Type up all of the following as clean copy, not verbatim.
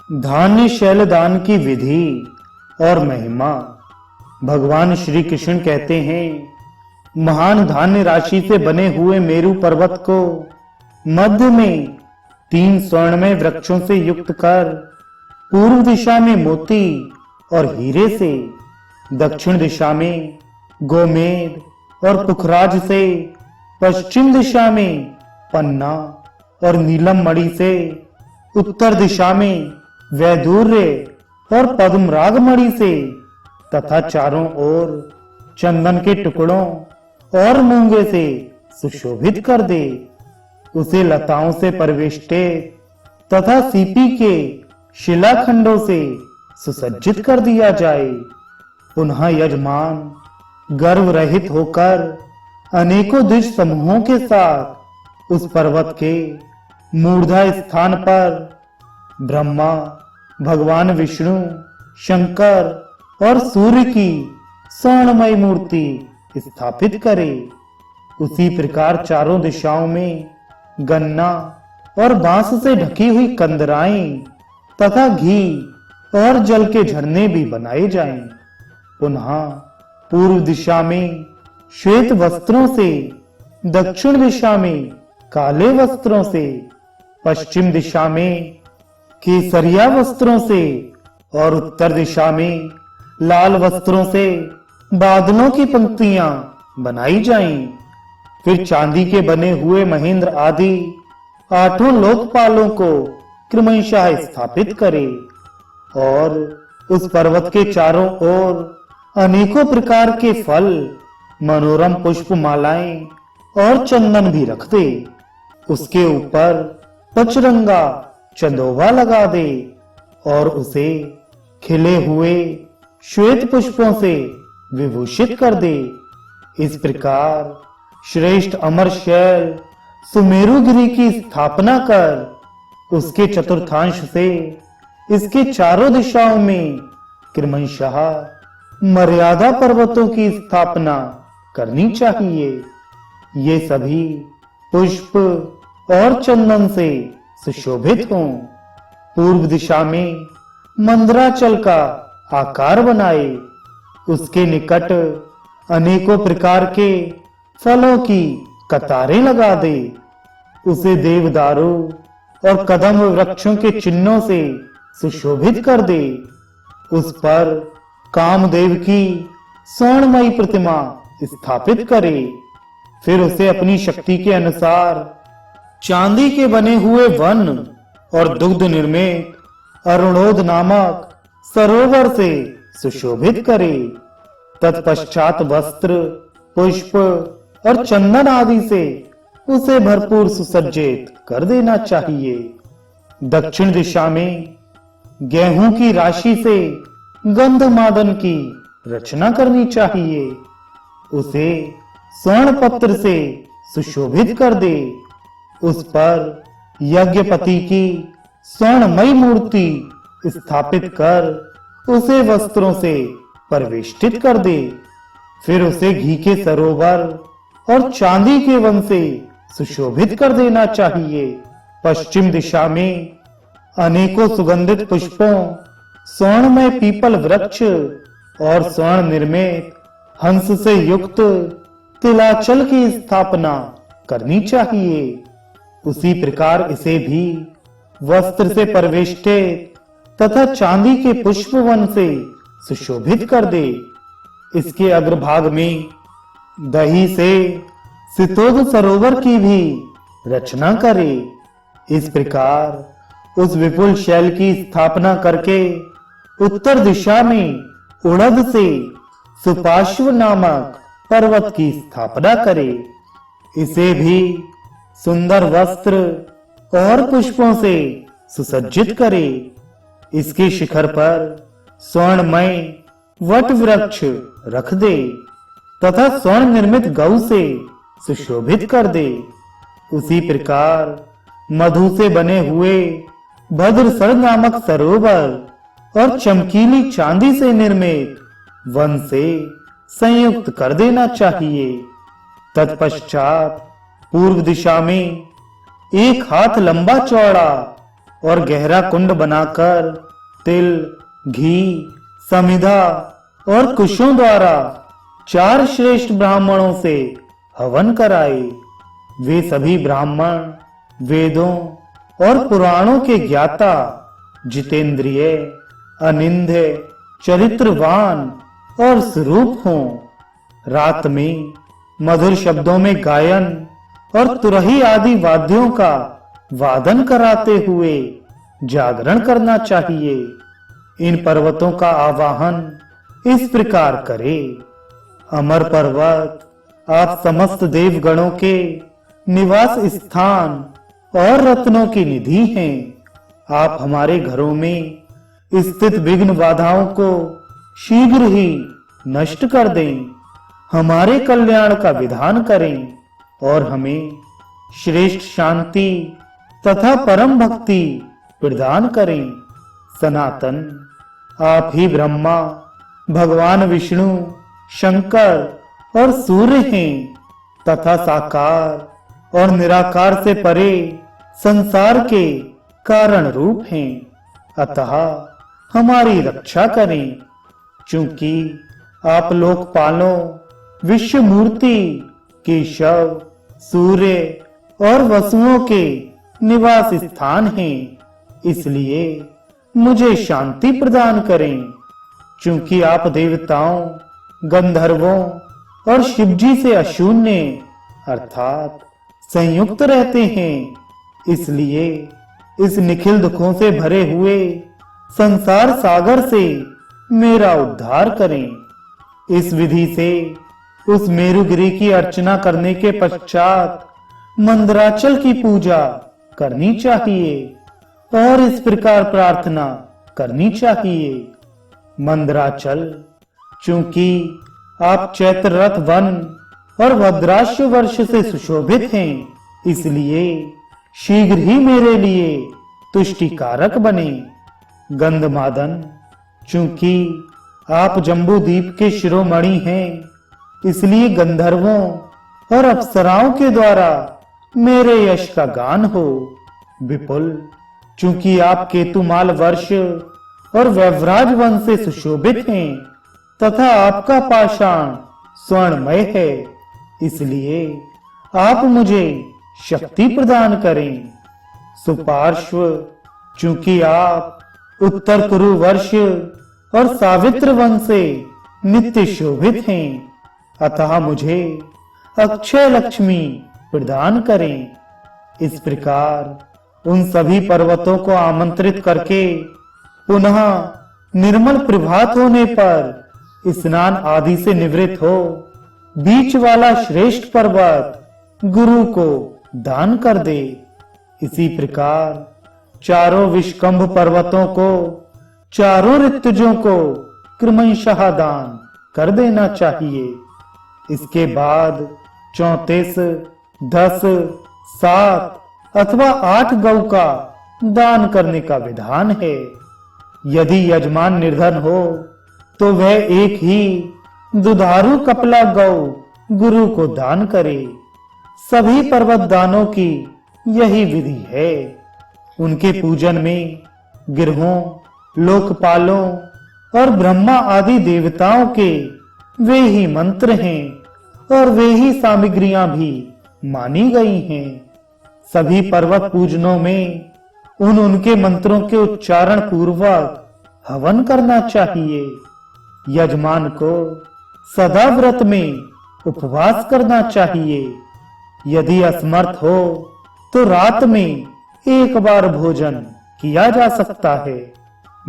धान्य शैलदान की विधि और महिमा। भगवान श्री कृष्ण कहते हैं, महान धान्य राशि से बने हुए मेरु पर्वत को मध्य में 3 स्वर्णमय वृक्षों से युक्त कर पूर्व दिशा में मोती और हीरे से, दक्षिण दिशा में गोमेद और पुखराज से, पश्चिम दिशा में पन्ना और नीलम मणि से, उत्तर दिशा में वैदूर्य और पद्मराग मणि से तथा चारों ओर चंदन के टुकड़ों और मूंगे से सुशोभित कर दे। उसे लताओं से परिवेष्टित तथा सीपी के शिलाखंडों से सुसज्जित कर दिया जाए। पुनः यजमान गर्व रहित होकर अनेकों द्विज समूहों के साथ उस पर्वत के मूर्धा स्थान पर ब्रह्मा, भगवान विष्णु, शंकर और सूर्य की स्वर्णमय मूर्ति स्थापित करे। उसी प्रकार चारों दिशाओं में गन्ना और बांस से ढकी हुई कंदराएं तथा घी और जल के झरने भी बनाए जाएं। पुनः पूर्व दिशा में श्वेत वस्त्रों से, दक्षिण दिशा में काले वस्त्रों से, पश्चिम दिशा में केसरिया वस्त्रों से और उत्तर दिशा में लाल वस्त्रों से बादलों की पंक्तियां बनाई जाएं। फिर चांदी के बने हुए महेंद्र आदि 8 लोकपालों को क्रमशः स्थापित करे और उस पर्वत के चारों ओर अनेकों प्रकार के फल, मनोरम पुष्प मालाएं और चंदन भी रख दे। उसके ऊपर पचरंगा चंदोवा लगा दे और उसे खिले हुए श्वेत पुष्पों से विभूषित कर दे। इस प्रकार श्रेष्ठ अमर शैल सुमेरुगिरी की स्थापना कर उसके चतुर्थांश से इसके चारों दिशाओं में क्रमशः मर्यादा पर्वतों की स्थापना करनी चाहिए। ये सभी पुष्प और चंदन से सुशोभित हों। पूर्व दिशा में मंदराचल का आकार बनाए। उसके निकट अनेकों प्रकार के फलों की कतारें लगा दे। उसे देवदारू और कदम वृक्षों के चिन्हों से सुशोभित कर दे। उस पर कामदेव की स्वर्णमयी प्रतिमा स्थापित करे। फिर उसे अपनी शक्ति के अनुसार चांदी के बने हुए वन और दुग्ध निर्मित अरुणोद नामक सरोवर से सुशोभित करे। तत्पश्चात वस्त्र, पुष्प और चंदन आदि से उसे भरपूर सुसज्जित कर देना चाहिए। दक्षिण दिशा में गेहूं की राशि से गंधमादन की रचना करनी चाहिए। उसे स्वर्ण पत्र से सुशोभित कर दे। उस पर यज्ञपति की स्वर्णमयी मूर्ति स्थापित कर उसे वस्त्रों से परिवेष्टित कर दे। फिर उसे घी के सरोवर और चांदी के वन से सुशोभित कर देना चाहिए। पश्चिम दिशा में अनेकों सुगंधित पुष्पों, स्वर्णमय पीपल वृक्ष और स्वर्ण निर्मित हंस से युक्त तिलाचल की स्थापना करनी चाहिए। उसी प्रकार इसे भी वस्त्र से परिवेष्टित तथा चांदी के पुष्पवन से सुशोभित कर दे। इसके अग्रभाग में दही से सितोद सरोवर की भी रचना करे। इस प्रकार उस विपुल शैल की स्थापना करके उत्तर दिशा में उड़द से सुपार्श्व नामक पर्वत की स्थापना करे। इसे भी सुंदर वस्त्र और पुष्पों से सुसज्जित करे। इसके शिखर पर स्वर्णमय वट वृक्ष रख दे तथा स्वर्ण निर्मित गौ से सुशोभित कर दे। उसी प्रकार मधु से बने हुए भद्रसर नामक सरोवर और चमकीली चांदी से निर्मित वन से संयुक्त कर देना चाहिए। तत्पश्चात पूर्व दिशा में 1 हाथ लंबा चौड़ा और गहरा कुंड बनाकर तिल, घी, समिधा और कुशों द्वारा 4 श्रेष्ठ ब्राह्मणों से हवन कराए। वे सभी ब्राह्मण वेदों और पुराणों के ज्ञाता, जितेंद्रिय, अनिंद्य, चरित्रवान और स्वरूप हों। रात में मधुर शब्दों में गायन और तुरही आदि वाद्यों का वादन कराते हुए जागरण करना चाहिए। इन पर्वतों का आवाहन इस प्रकार करे। अमर पर्वत, आप समस्त देवगणों के निवास स्थान और रत्नों की निधि हैं। आप हमारे घरों में स्थित विघ्न बाधाओं को शीघ्र ही नष्ट कर दें, हमारे कल्याण का विधान करें और हमें श्रेष्ठ शांति तथा परम भक्ति प्रदान करें। सनातन, आप ही ब्रह्मा, भगवान विष्णु, शंकर और सूर्य हैं तथा साकार और निराकार से परे संसार के कारण रूप हैं। अतः हमारी रक्षा करें, क्योंकि आप लोकपालों, विश्व मूर्ति, केशव, सूर्य और वसुओं के निवास स्थान हैं। इसलिए मुझे शांति प्रदान करें, क्योंकि आप देवताओं, गंधर्वों और शिवजी से अशून्य अर्थात संयुक्त रहते हैं। इसलिए इस निखिल दुखों से भरे हुए संसार सागर से मेरा उद्धार करें। इस विधि से उस मेरुगिरी की अर्चना करने के पश्चात मंदराचल की पूजा करनी चाहिए और इस प्रकार प्रार्थना करनी चाहिए। मंदराचल, चूंकि आप चैत्र रथ वन और भद्राश्व वर्ष से सुशोभित हैं, इसलिए शीघ्र ही मेरे लिए तुष्टिकारक बने। गंधमादन, चूंकि आप जम्बू द्वीप के शिरोमणि हैं, इसलिए गंधर्वों और अप्सराओं के द्वारा मेरे यश का गान हो। विपुल, चूंकि आप केतुमाल वर्ष और वैव्राज वन से सुशोभित हैं तथा आपका पाषाण स्वर्णमय है, इसलिए आप मुझे शक्ति प्रदान करें। सुपार्श्व, चूंकि आप उत्तर कुरु वर्ष और सावित्र वन से नित्य शोभित हैं, अतः मुझे अक्षय लक्ष्मी प्रदान करें। इस प्रकार उन सभी पर्वतों को आमंत्रित करके पुनः निर्मल प्रभात होने पर स्नान आदि से निवृत्त हो बीच वाला श्रेष्ठ पर्वत गुरु को दान कर दे। इसी प्रकार चारों विष्कंभ पर्वतों को, चारों ऋतुजों को क्रमशः दान कर देना चाहिए। इसके बाद 34, 10, 7 अथवा 8 गौ का दान करने का विधान है। यदि यजमान निर्धन हो तो वह एक ही दुधारू कपला गौ गुरु को दान करे। सभी पर्वत दानों की यही विधि है। उनके पूजन में गिरहों, लोकपालों और ब्रह्मा आदि देवताओं के वे ही मंत्र हैं और वे ही सामग्रियां भी मानी गई हैं। सभी पर्वत पूजनों में उनके मंत्रों के उच्चारण पूर्वक हवन करना चाहिए। यजमान को सदा व्रत में उपवास करना चाहिए। यदि असमर्थ हो तो रात में एक बार भोजन किया जा सकता है।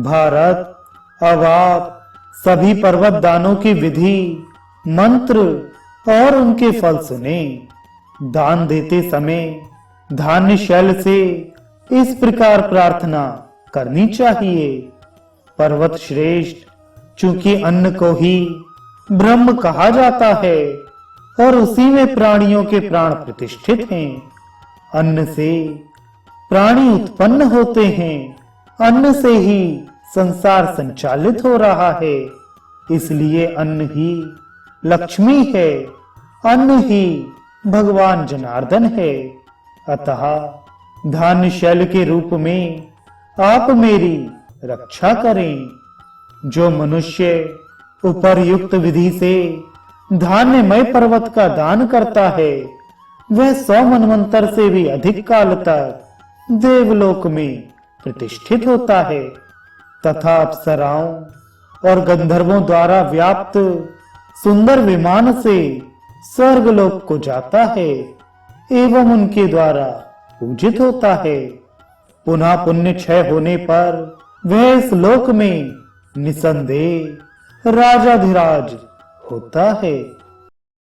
भारत, अब आप सभी पर्वत दानों की विधि, मंत्र और उनके फल सुने। दान देते समय धान्य शैल से इस प्रकार प्रार्थना करनी चाहिए। पर्वत श्रेष्ठ, चूंकि अन्न को ही ब्रह्म कहा जाता है और उसी में प्राणियों के प्राण प्रतिष्ठित हैं। अन्न से प्राणी उत्पन्न होते हैं, अन्न से ही संसार संचालित हो रहा है। इसलिए अन्न ही लक्ष्मी है, अन्न ही भगवान जनार्दन है। अतः धान्य शैल के रूप में आप मेरी रक्षा करें। जो मनुष्य उपर्युक्त विधि से धान्यमय पर्वत का दान करता है, वह 100 मनवंतर से भी अधिक काल तक देवलोक में प्रतिष्ठित होता है तथा अप्सराओं और गंधर्वों द्वारा व्याप्त सुंदर विमान से स्वर्गलोक को जाता है एवं उनके द्वारा पूजित होता है। पुनः पुण्य क्षय होने पर वह इस लोक में निसंदेह राजाधिराज होता है।